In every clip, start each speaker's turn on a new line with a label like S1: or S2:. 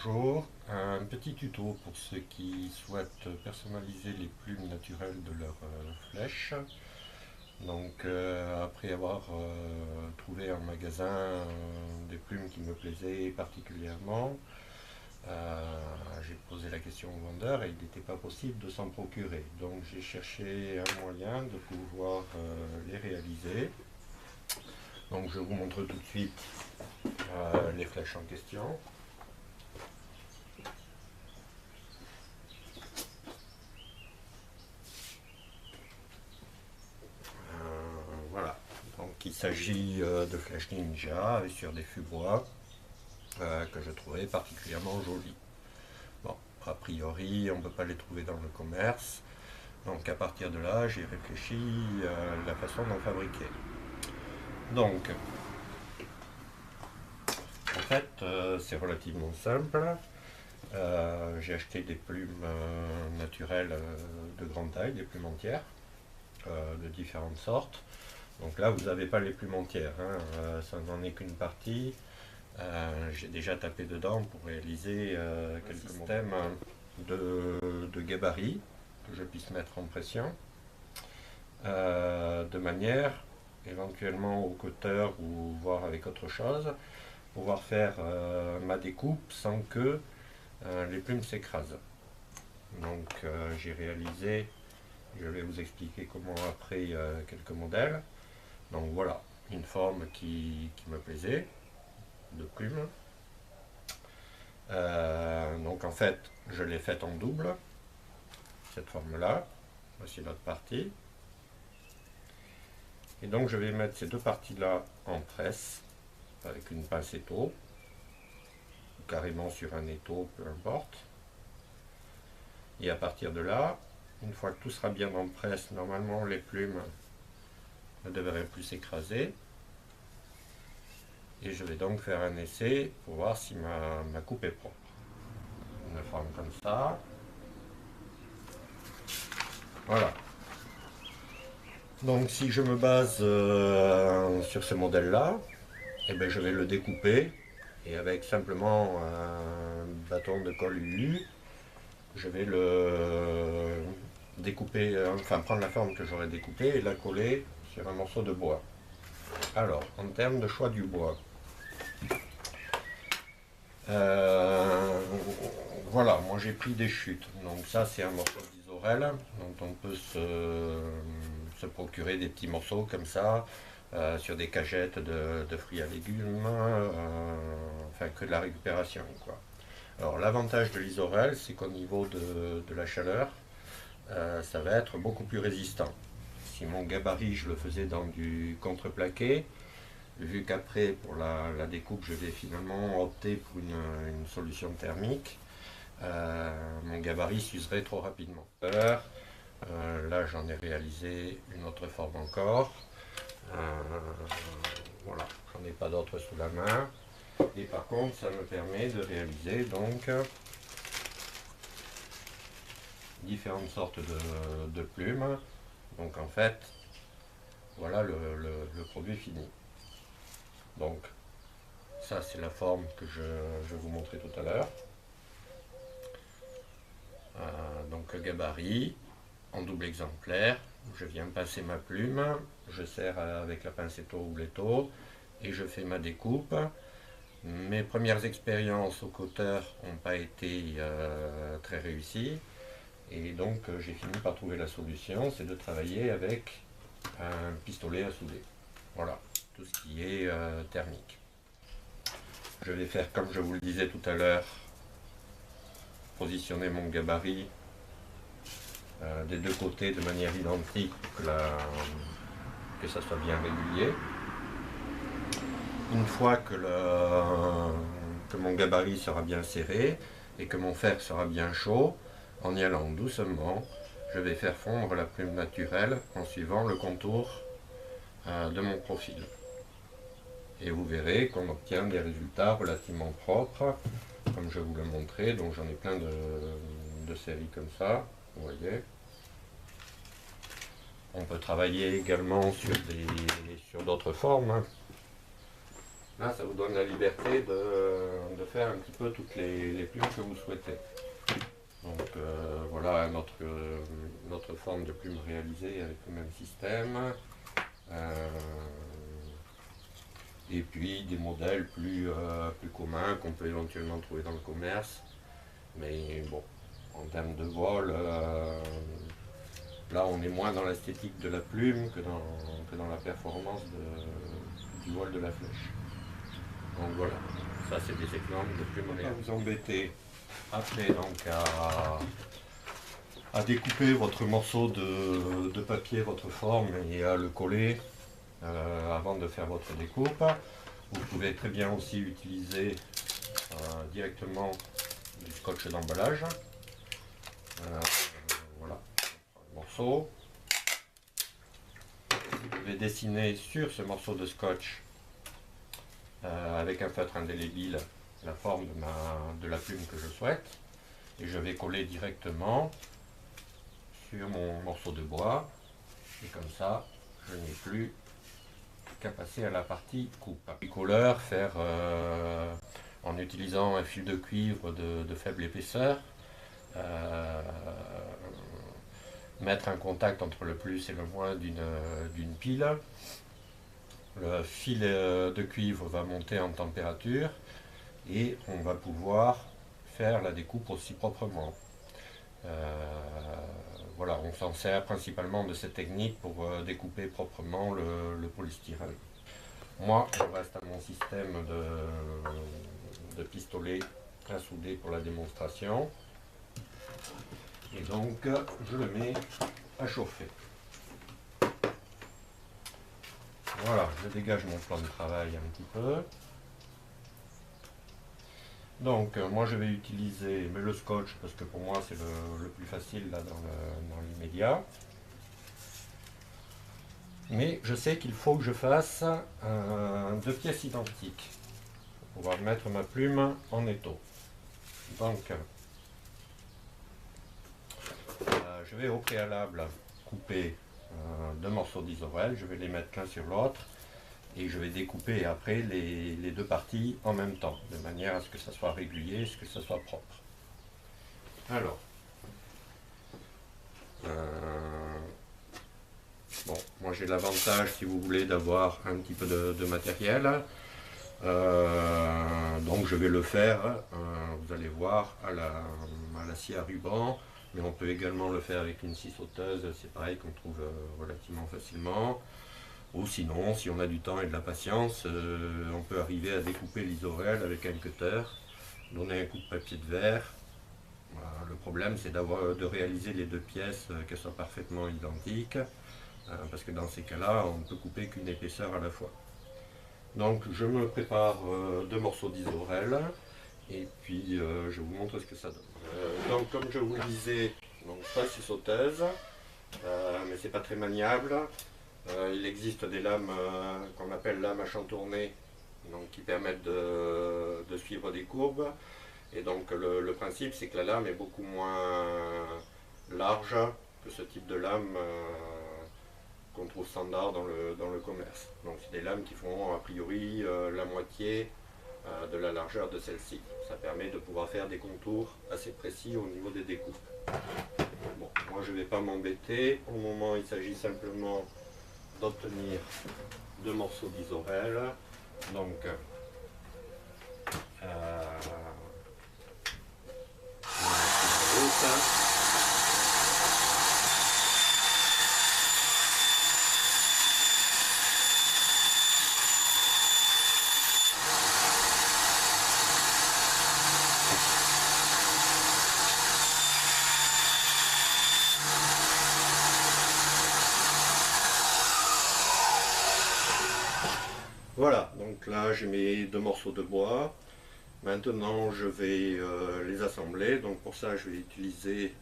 S1: Bonjour, un petit tuto pour ceux qui souhaitent personnaliser les plumes naturelles de leurs flèches. Donc après avoir trouvé en magasin des plumes qui me plaisaient particulièrement, j'ai posé la question au vendeur et il n'était pas possible de s'en procurer. Donc j'ai cherché un moyen de pouvoir les réaliser. Donc je vous montre tout de suite les flèches en question. Voilà, donc il s'agit de flèches ninja sur des fûts bois que je trouvais particulièrement jolies. Bon, a priori, on ne peut pas les trouver dans le commerce, donc à partir de là, j'ai réfléchi à la façon d'en fabriquer. Donc, en fait, c'est relativement simple. J'ai acheté des plumes naturelles de grande taille, des plumes entières, de différentes sortes. Donc là, vous n'avez pas les plumes entières, hein, ça n'en est qu'une partie. J'ai déjà tapé dedans pour réaliser quelques systèmes de gabarit que je puisse mettre en pression, de manière, éventuellement au cutter ou voir avec autre chose, pouvoir faire ma découpe sans que les plumes s'écrasent. Donc j'ai réalisé, je vais vous expliquer comment après quelques modèles. Donc voilà, une forme qui me plaisait, de plumes. Donc en fait, je l'ai faite en double, cette forme-là. Voici l'autre partie. Et donc je vais mettre ces deux parties-là en presse, avec une pince étau, ou carrément sur un étau, peu importe. Et à partir de là, une fois que tout sera bien en presse, normalement les plumes ne devraient plus s'écraser. Et je vais donc faire un essai pour voir si ma coupe est propre. Une forme comme ça. Voilà. Donc si je me base sur ce modèle-là, eh ben, je vais le découper et avec simplement un bâton de colle UU, je vais le découper, enfin prendre la forme que j'aurais découpée et la coller sur un morceau de bois. Alors, en termes de choix du bois, voilà, moi j'ai pris des chutes. Donc ça c'est un morceau d'Isorel dont on peut se procurer des petits morceaux comme ça sur des cagettes de fruits à légumes, enfin que de la récupération quoi. Alors l'avantage de l'Isorel c'est qu'au niveau de la chaleur, ça va être beaucoup plus résistant. Si mon gabarit je le faisais dans du contreplaqué, vu qu'après pour la découpe je vais finalement opter pour une solution thermique, mon gabarit s'userait trop rapidement. Là j'en ai réalisé une autre forme encore. Voilà, j'en ai pas d'autres sous la main. Et par contre ça me permet de réaliser donc différentes sortes de plumes. Donc en fait, voilà le produit fini. Donc ça c'est la forme que je vous montrais tout à l'heure. Donc le gabarit en double exemplaire, je viens passer ma plume, je serre avec la pince étau ou l'étau et je fais ma découpe. Mes premières expériences au cutter n'ont pas été très réussies et donc j'ai fini par trouver la solution, c'est de travailler avec un pistolet à souder. Voilà, tout ce qui est thermique. Je vais faire comme je vous le disais tout à l'heure, positionner mon gabarit des deux côtés de manière identique pour que ça soit bien régulier. Une fois que mon gabarit sera bien serré et que mon fer sera bien chaud, en y allant doucement, je vais faire fondre la plume naturelle en suivant le contour de mon profil. Et vous verrez qu'on obtient des résultats relativement propres, comme je vous le montrais. Donc j'en ai plein de séries comme ça, vous voyez. On peut travailler également sur d'autres formes. Là, ça vous donne la liberté de faire un petit peu toutes les plumes que vous souhaitez. Donc voilà notre forme de plume réalisée avec le même système. Et puis des modèles plus communs qu'on peut éventuellement trouver dans le commerce. Mais bon, en termes de vol, là on est moins dans l'esthétique de la plume que dans la performance du vol de la flèche. Donc voilà, ça c'est des exemples de plumes réelles. Vous embêtez après donc à découper votre morceau de papier, votre forme, et à le coller avant de faire votre découpe. Vous pouvez très bien aussi utiliser directement du scotch d'emballage. Voilà, un morceau. Je vais dessiner sur ce morceau de scotch avec un feutre indélébile la forme de la plume que je souhaite, et je vais coller directement sur mon morceau de bois, et comme ça je n'ai plus qu'à passer à la partie coupe. Picoleur, faire en utilisant un fil de cuivre de faible épaisseur, mettre un contact entre le plus et le moins d'une pile. Le fil de cuivre va monter en température et on va pouvoir faire la découpe aussi proprement. Voilà, on s'en sert principalement de cette technique pour découper proprement le polystyrène. Moi, je reste à mon système de pistolet à souder pour la démonstration. Et donc, je le mets à chauffer. Voilà, je dégage mon plan de travail un petit peu. Donc, moi je vais utiliser le scotch parce que pour moi c'est le plus facile là dans l'immédiat. Mais je sais qu'il faut que je fasse deux pièces identiques pour pouvoir mettre ma plume en étau. Donc, je vais au préalable couper deux morceaux d'isorel, je vais les mettre l'un sur l'autre et je vais découper après les deux parties en même temps, de manière à ce que ça soit régulier, à ce que ça soit propre. Alors, bon, moi j'ai l'avantage, si vous voulez, d'avoir un petit peu de matériel, donc je vais le faire, vous allez voir, à la scie à ruban. Mais on peut également le faire avec une scie sauteuse, c'est pareil qu'on trouve relativement facilement. Ou sinon, si on a du temps et de la patience, on peut arriver à découper l'isorel avec un cutter, donner un coup de papier de verre. Voilà, le problème c'est de réaliser les deux pièces, qu'elles soient parfaitement identiques, parce que dans ces cas-là, on ne peut couper qu'une épaisseur à la fois. Donc je me prépare deux morceaux d'isorel. Et puis je vous montre ce que ça donne. Donc comme je vous le disais, donc pas scie sauteuse, mais c'est pas très maniable. Il existe des lames qu'on appelle lames à chantourner, donc qui permettent de suivre des courbes. Et donc le principe c'est que la lame est beaucoup moins large que ce type de lame qu'on trouve standard dans le commerce. Donc c'est des lames qui font a priori la moitié de la largeur de celle-ci. Ça permet de pouvoir faire des contours assez précis au niveau des découpes. Bon, moi je ne vais pas m'embêter. Au moment, il s'agit simplement d'obtenir deux morceaux d'isorel. Donc, voilà, donc là j'ai mes deux morceaux de bois. Maintenant je vais les assembler. Donc pour ça je vais utiliser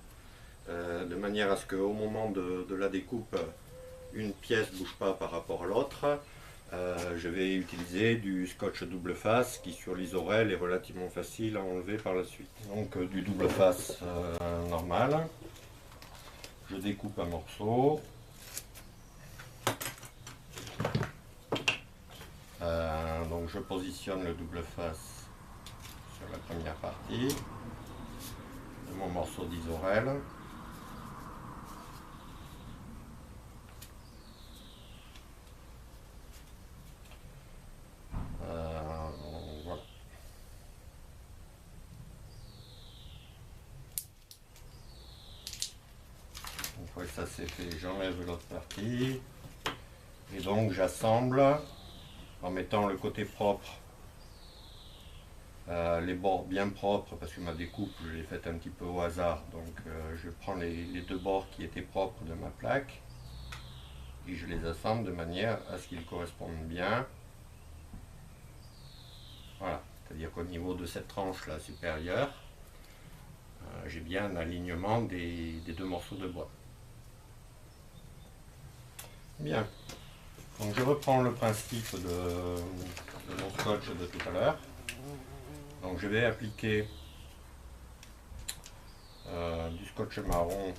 S1: de manière à ce qu'au moment de la découpe, une pièce ne bouge pas par rapport à l'autre. Je vais utiliser du scotch double face qui sur l'isorel est relativement facile à enlever par la suite. Donc du double face normal. Je découpe un morceau. Donc je positionne le double face sur la première partie de mon morceau d'isorel. Voilà. Une fois que ça c'est fait, j'enlève l'autre partie et donc j'assemble en mettant le côté propre, les bords bien propres, parce que ma découpe je l'ai faite un petit peu au hasard, donc je prends les deux bords qui étaient propres de ma plaque et je les assemble de manière à ce qu'ils correspondent bien. Voilà, c'est-à-dire qu'au niveau de cette tranche là supérieure, j'ai bien un alignement des deux morceaux de bois. Bien, donc je reprends le principe de mon scotch de tout à l'heure. Donc je vais appliquer du scotch marron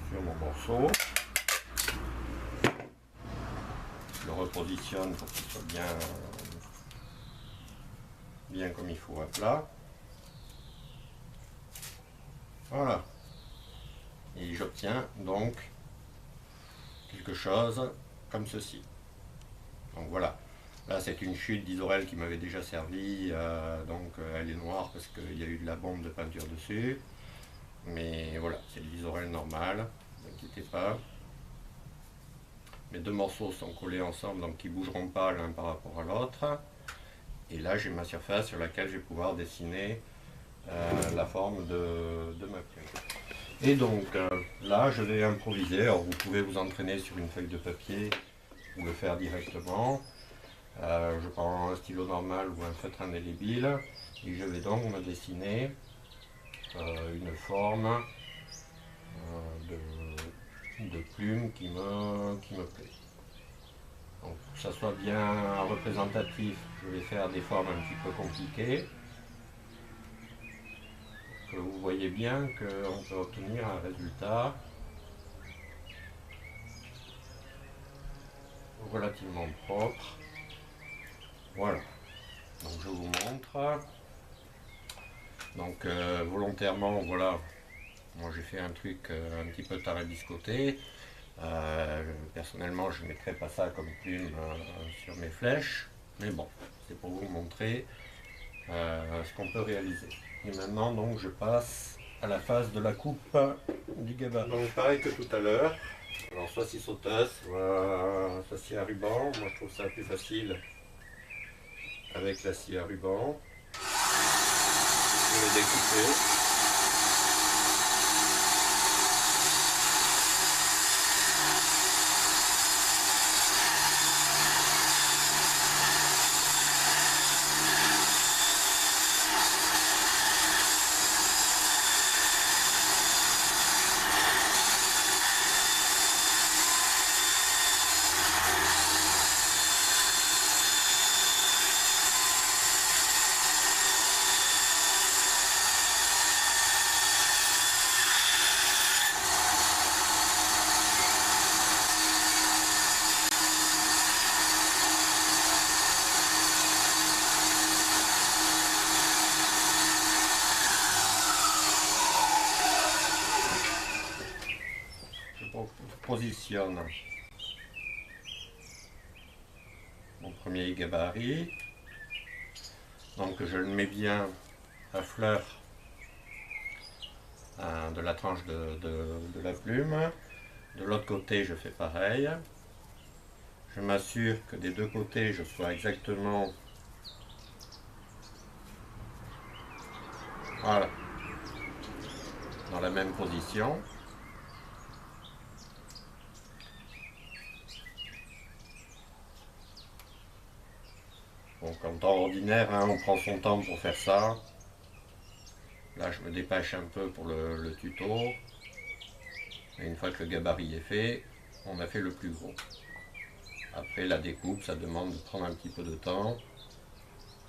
S1: sur mon morceau. Je le repositionne pour qu'il soit bien comme il faut à plat. Voilà. Et j'obtiens donc quelque chose comme ceci. Donc voilà. Là c'est une chute d'isorel qui m'avait déjà servi, donc elle est noire parce qu'il y a eu de la bombe de peinture dessus. Mais voilà, c'est de l'isorel normal, ne vous inquiétez pas. Mes deux morceaux sont collés ensemble, donc ils ne bougeront pas l'un par rapport à l'autre. Et là j'ai ma surface sur laquelle je vais pouvoir dessiner la forme de ma plume. Et donc là je vais improviser. Alors vous pouvez vous entraîner sur une feuille de papier ou le faire directement. Je prends un stylo normal ou un feutre indélébile et je vais donc me dessiner une forme de plume qui me plaît. Donc pour que ça soit bien représentatif, je vais faire des formes un petit peu compliquées. Que vous voyez bien qu'on peut obtenir un résultat relativement propre. Voilà, donc je vous montre. Donc volontairement, voilà, moi j'ai fait un truc un petit peu tarabiscoté. Personnellement je ne mettrai pas ça comme plume sur mes flèches, mais bon, c'est pour vous montrer ce qu'on peut réaliser. Et maintenant donc je passe à la phase de la coupe du gabarit. Donc pareil que tout à l'heure, alors soit scie sauteuse, soit scie à ruban. Moi je trouve ça plus facile avec la scie à ruban. Je vais découper. Positionne mon premier gabarit, donc je le mets bien à fleur de la tranche de la plume. De l'autre côté je fais pareil, je m'assure que des deux côtés je sois exactement voilà, dans la même position. Donc en temps ordinaire, hein, on prend son temps pour faire ça. Là je me dépêche un peu pour le tuto. Et une fois que le gabarit est fait, on a fait le plus gros. Après la découpe, ça demande de prendre un petit peu de temps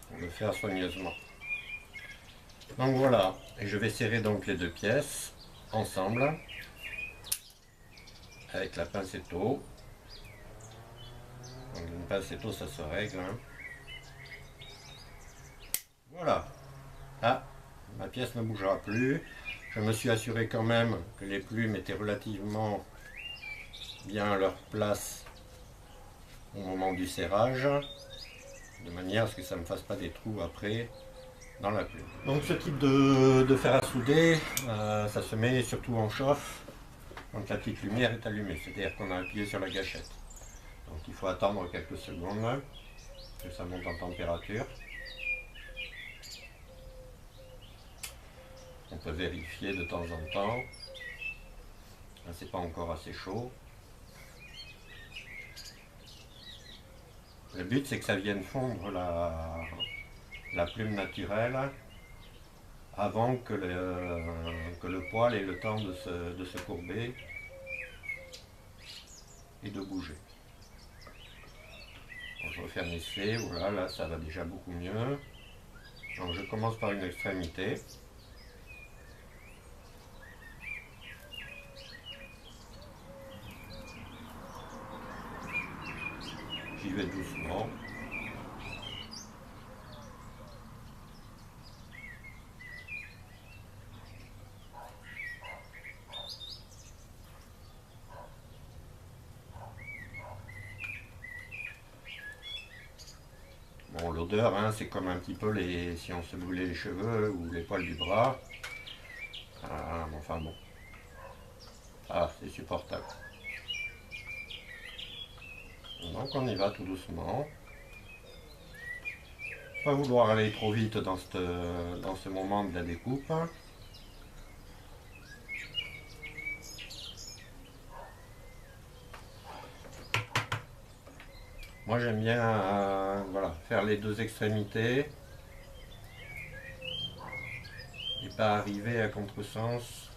S1: pour le faire soigneusement. Donc voilà, et je vais serrer donc les deux pièces ensemble avec la pincetto. Donc, pinceau, ça se règle. Hein. Voilà. Ah, ma pièce ne bougera plus. Je me suis assuré quand même que les plumes étaient relativement bien à leur place au moment du serrage, de manière à ce que ça ne me fasse pas des trous après dans la plume. Donc ce type de fer à souder, ça se met surtout en chauffe quand la petite lumière est allumée, c'est-à-dire qu'on a appuyé sur la gâchette. Donc il faut attendre quelques secondes que ça monte en température. On peut vérifier de temps en temps. Là, c'est pas encore assez chaud. Le but, c'est que ça vienne fondre la plume naturelle avant que le poil ait le temps de se courber et de bouger. Donc, je refais un essai. Voilà, là, ça va déjà beaucoup mieux. Donc, je commence par une extrémité. J'y vais doucement. Bon, l'odeur, hein, c'est comme un petit peu si on se brûlait les cheveux ou les poils du bras. Enfin bon. Ah, c'est supportable. Donc on y va tout doucement. Pas vouloir aller trop vite dans ce moment de la découpe. Moi j'aime bien voilà, faire les deux extrémités et pas arriver à contresens.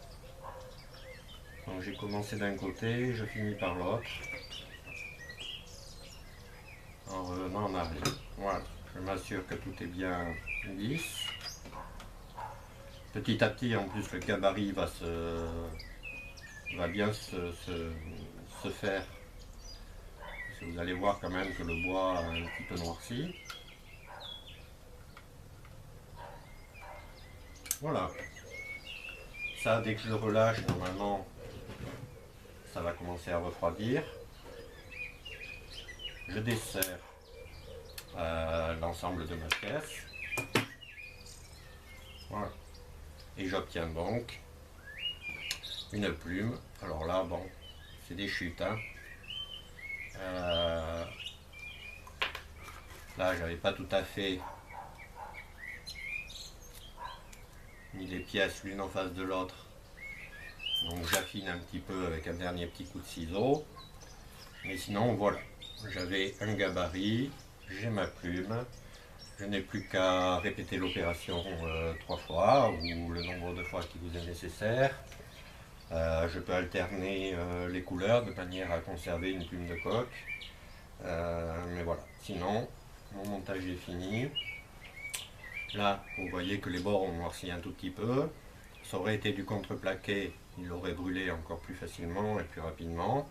S1: Donc j'ai commencé d'un côté, je finis par l'autre en revenant en arrière. Voilà, je m'assure que tout est bien lisse. Petit à petit, en plus, le gabarit va bien se faire. Parce que vous allez voir quand même que le bois a un petit peu noirci. Voilà. Ça, dès que je le relâche, normalement, ça va commencer à refroidir. Je desserre l'ensemble de ma pièce. Voilà. Et j'obtiens donc une plume. Alors là, bon, c'est des chutes. Hein. Là, j'avais pas tout à fait mis les pièces l'une en face de l'autre. Donc j'affine un petit peu avec un dernier petit coup de ciseau. Mais sinon, voilà. J'avais un gabarit, j'ai ma plume. Je n'ai plus qu'à répéter l'opération 3 fois ou le nombre de fois qui vous est nécessaire. Je peux alterner les couleurs de manière à conserver une plume de coque. Mais voilà, sinon, mon montage est fini. Là, vous voyez que les bords ont noirci un tout petit peu. Ça aurait été du contreplaqué, il l'aurait brûlé encore plus facilement et plus rapidement.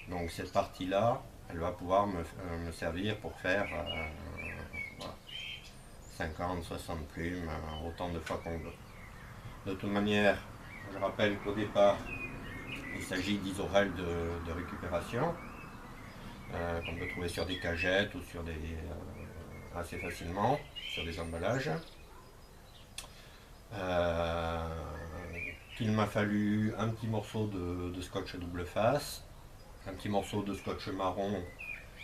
S1: Donc cette partie-là, elle va pouvoir me servir pour faire voilà, 50, 60 plumes, autant de fois qu'on veut. De toute manière, je rappelle qu'au départ, il s'agit d'isorel de récupération, qu'on peut trouver sur des cagettes ou sur assez facilement, sur des emballages. Qu'il m'a fallu un petit morceau de scotch double face, un petit morceau de scotch marron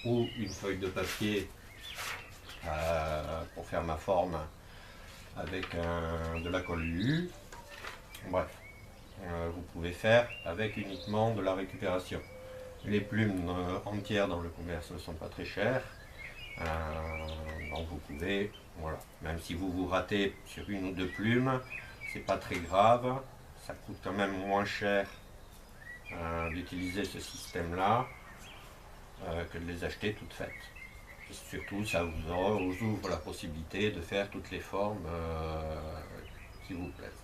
S1: ou une feuille de papier pour faire ma forme avec de la colle UU. Bref, vous pouvez faire avec uniquement de la récupération. Les plumes entières dans le commerce ne sont pas très chères, donc vous pouvez, voilà, même si vous ratez sur une ou deux plumes, c'est pas très grave, ça coûte quand même moins cher d'utiliser ce système-là que de les acheter toutes faites. Et surtout, ça vous ouvre la possibilité de faire toutes les formes qui vous plaisent.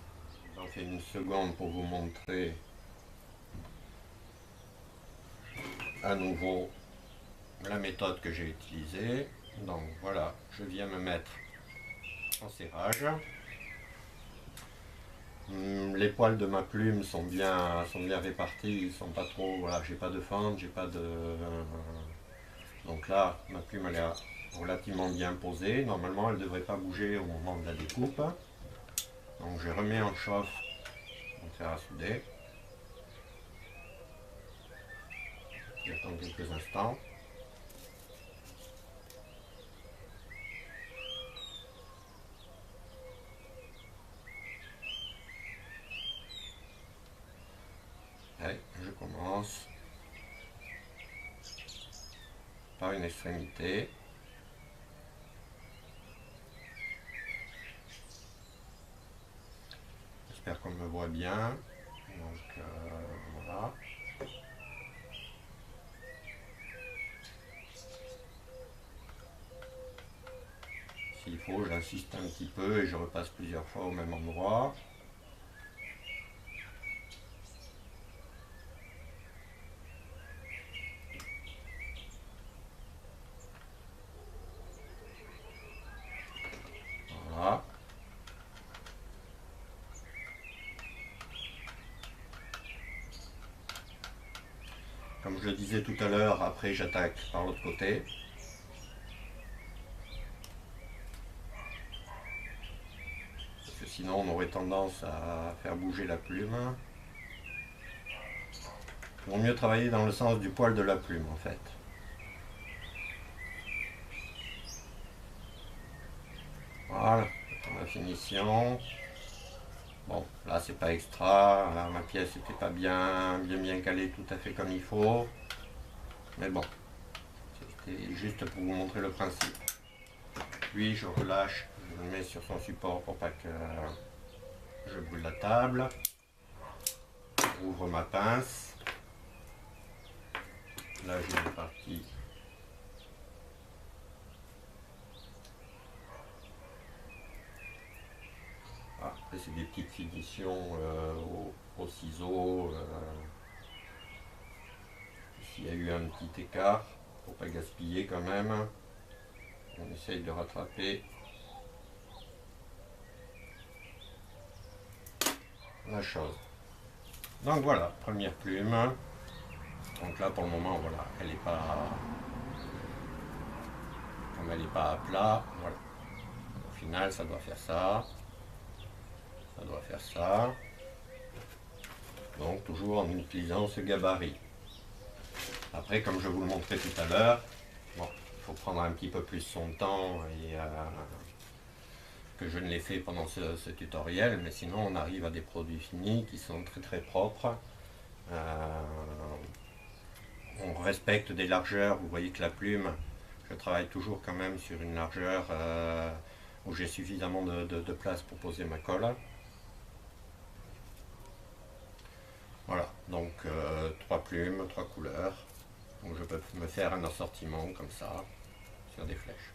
S1: J'en fais une seconde pour vous montrer à nouveau la méthode que j'ai utilisée. Donc voilà, je viens me mettre en serrage. Les poils de ma plume sont bien répartis, ils sont pas trop, voilà, j'ai pas de fente, j'ai pas de... Donc là, ma plume elle est relativement bien posée. Normalement, elle ne devrait pas bouger au moment de la découpe. Donc je remets en chauffe mon fer à souder. J'attends quelques instants. Et je commence par une extrémité. J'espère qu'on me voit bien. Donc voilà. S'il faut, j'insiste un petit peu et je repasse plusieurs fois au même endroit. Voilà. Comme je le disais tout à l'heure, après j'attaque par l'autre côté. Parce que sinon on aurait tendance à faire bouger la plume. Il vaut mieux travailler dans le sens du poil de la plume en fait. Voilà, la finition. Bon, là c'est pas extra, là, ma pièce n'était pas bien calée tout à fait comme il faut. Mais bon, c'était juste pour vous montrer le principe. Puis je relâche, je le mets sur son support pour pas que je brûle la table. J'ouvre ma pince. Là j'ai une partie. Après c'est des petites finitions au ciseau. S'il y a eu un petit écart, pour pas gaspiller quand même, on essaye de rattraper la chose. Donc voilà, première plume. Donc là pour le moment voilà, elle est pas, comme elle n'est pas à plat, voilà. Au final ça doit faire ça. Ça doit faire ça. Donc toujours en utilisant ce gabarit. Après, comme je vous le montrais tout à l'heure, bon, il faut prendre un petit peu plus son temps et que je ne l'ai fait pendant ce tutoriel, mais sinon on arrive à des produits finis qui sont très propres. On respecte des largeurs, vous voyez que la plume, je travaille toujours quand même sur une largeur où j'ai suffisamment de place pour poser ma colle. Voilà, donc 3 plumes, 3 couleurs. Donc je peux me faire un assortiment comme ça, sur des flèches.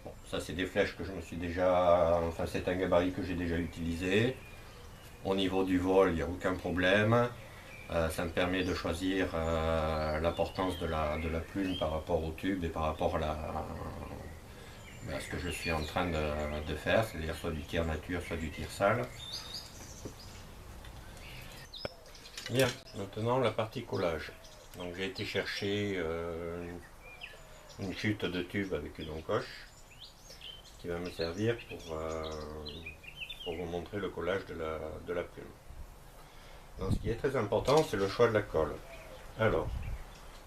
S1: Bon, ça c'est des flèches que je me suis déjà... Enfin c'est un gabarit que j'ai déjà utilisé. Au niveau du vol, il n'y a aucun problème. Ça me permet de choisir l'importance de la plume par rapport au tube et par rapport à ce que je suis en train de faire, c'est-à-dire soit du tir nature, soit du tir sale. Bien, maintenant la partie collage. Donc j'ai été chercher une chute de tube avec une encoche qui va me servir pour vous montrer le collage de la plume. Donc, ce qui est très important, c'est le choix de la colle. Alors,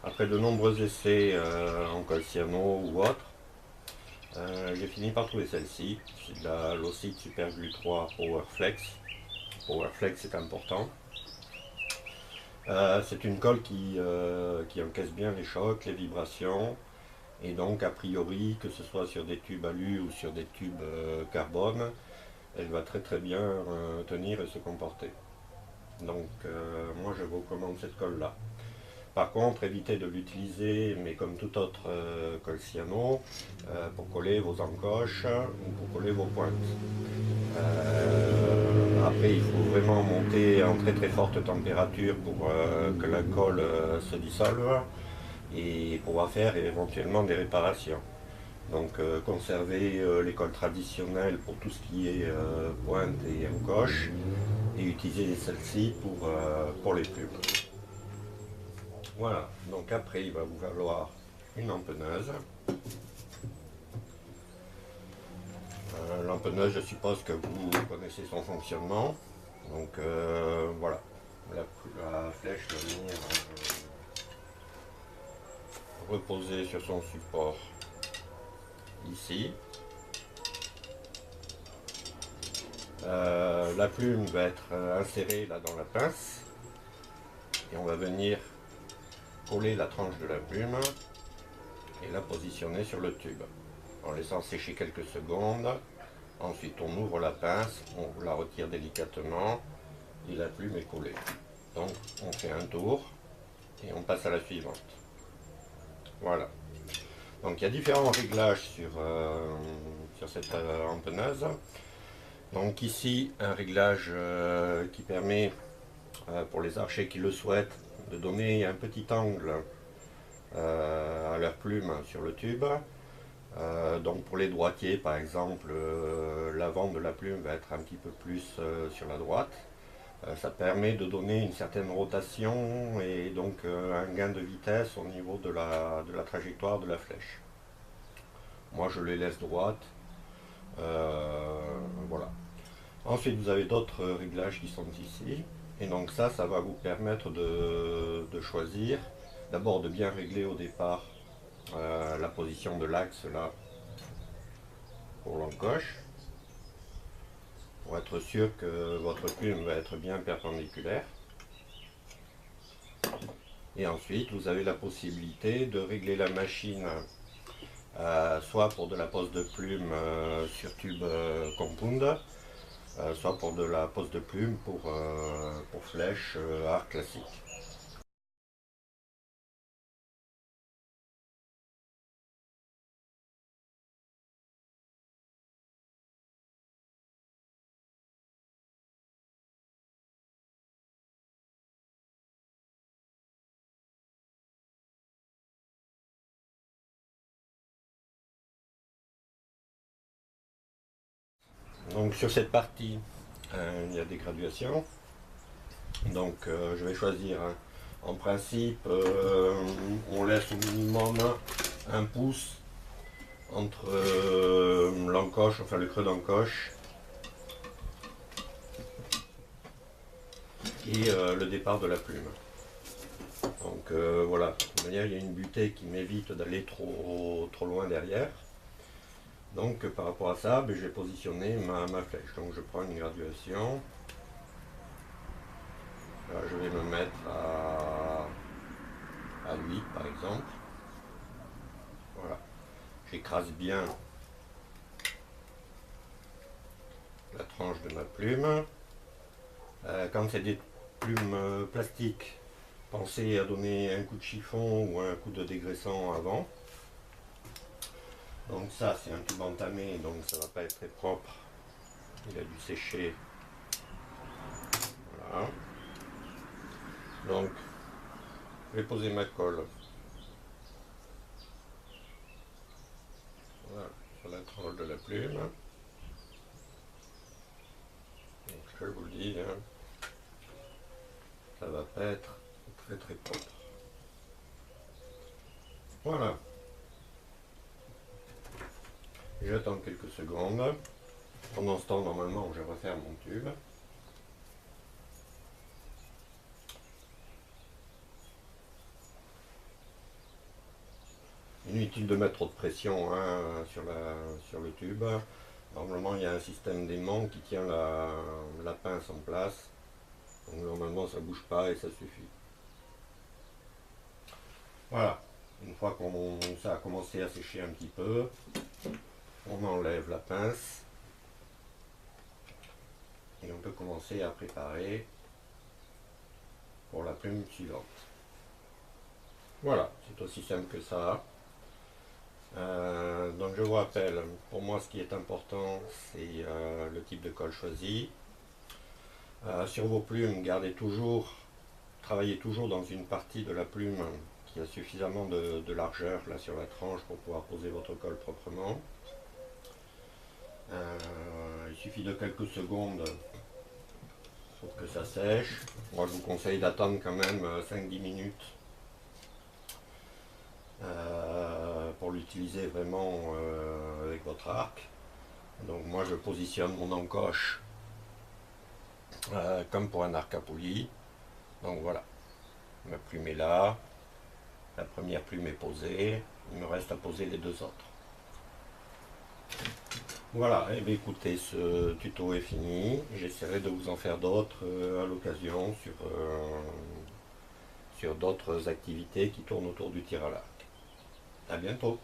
S1: après de nombreux essais en colle cyano ou autre, j'ai fini par trouver celle-ci. C'est de la Lossite Superglue 3 Powerflex. Powerflex est important. C'est une colle qui encaisse bien les chocs, les vibrations, et donc a priori, que ce soit sur des tubes alu ou sur des tubes carbone, elle va très bien tenir et se comporter. Donc moi je vous recommande cette colle là. Par contre, évitez de l'utiliser, mais comme toute autre colle cyano, pour coller vos encoches ou pour coller vos pointes. Après, il faut vraiment monter en très forte température pour que la colle se dissolve. et pouvoir faire éventuellement des réparations. Donc conserver l'école traditionnelle pour tout ce qui est pointe et encoche et utiliser celle-ci pour les plumes. Voilà, donc après il va vous falloir une empenneuse. L'empenneuse, je suppose que vous connaissez son fonctionnement. Donc voilà, la flèche va venir reposer sur son support ici. La plume va être insérée là dans la pince et on va venir coller la tranche de la plume et la positionner sur le tube en laissant sécher quelques secondes. Ensuite on ouvre la pince, on la retire délicatement et la plume est collée. Donc on fait un tour et on passe à la suivante. Voilà. Donc il y a différents réglages sur cette empenneuse. Donc ici un réglage qui permet pour les archers qui le souhaitent de donner un petit angle à leur plume sur le tube. Donc pour les droitiers par exemple, l'avant de la plume va être un petit peu plus sur la droite. Ça permet de donner une certaine rotation et donc un gain de vitesse au niveau de la trajectoire de la flèche. Moi je les laisse droites. Voilà. Ensuite vous avez d'autres réglages qui sont ici. Et donc ça va vous permettre de choisir, d'abord de bien régler au départ la position de l'axe là pour l'encoche, pour être sûr que votre plume va être bien perpendiculaire. Et ensuite vous avez la possibilité de régler la machine soit pour de la pose de plume sur tube compound, soit pour de la pose de plume pour flèche art classique. Donc sur cette partie, il y a des graduations. Donc je vais choisir, hein. En principe, on laisse au minimum un pouce entre l'encoche, enfin le creux d'encoche et le départ de la plume. Donc voilà, de toute manière il y a une butée qui m'évite d'aller trop loin derrière. Donc par rapport à ça, je vais positionner ma flèche. Donc je prends une graduation. Là, je vais me mettre à 8 par exemple. Voilà. J'écrase bien la tranche de ma plume. Quand c'est des plumes plastiques, pensez à donner un coup de chiffon ou un coup de dégraissant avant. Donc ça c'est un tube entamé, donc ça va pas être très propre. Il a dû sécher. Voilà. Donc je vais poser ma colle. Voilà, sur la tranche de la plume. Donc je vous le dis, hein, ça va pas être très propre. Voilà. J'attends quelques secondes. Pendant ce temps, normalement, je referme mon tube. Inutile de mettre trop de pression, hein, sur le tube. Normalement, il y a un système d'aimant qui tient la pince en place. Donc normalement, ça ne bouge pas et ça suffit. Voilà. Une fois que ça a commencé à sécher un petit peu, on enlève la pince et on peut commencer à préparer pour la plume suivante. Voilà, c'est aussi simple que ça. Donc je vous rappelle, pour moi ce qui est important, c'est le type de colle choisi. Sur vos plumes, travaillez toujours dans une partie de la plume qu'il y a suffisamment de largeur là sur la tranche pour pouvoir poser votre colle proprement. Il suffit de quelques secondes pour que ça sèche. Moi je vous conseille d'attendre quand même 5-10 minutes pour l'utiliser vraiment avec votre arc. Donc moi je positionne mon encoche comme pour un arc à poulie. Donc voilà, ma plume est là, la première plume est posée, il me reste à poser les deux autres. Voilà, et bien écoutez, ce tuto est fini. J'essaierai de vous en faire d'autres à l'occasion sur d'autres activités qui tournent autour du tir à l'arc. A bientôt.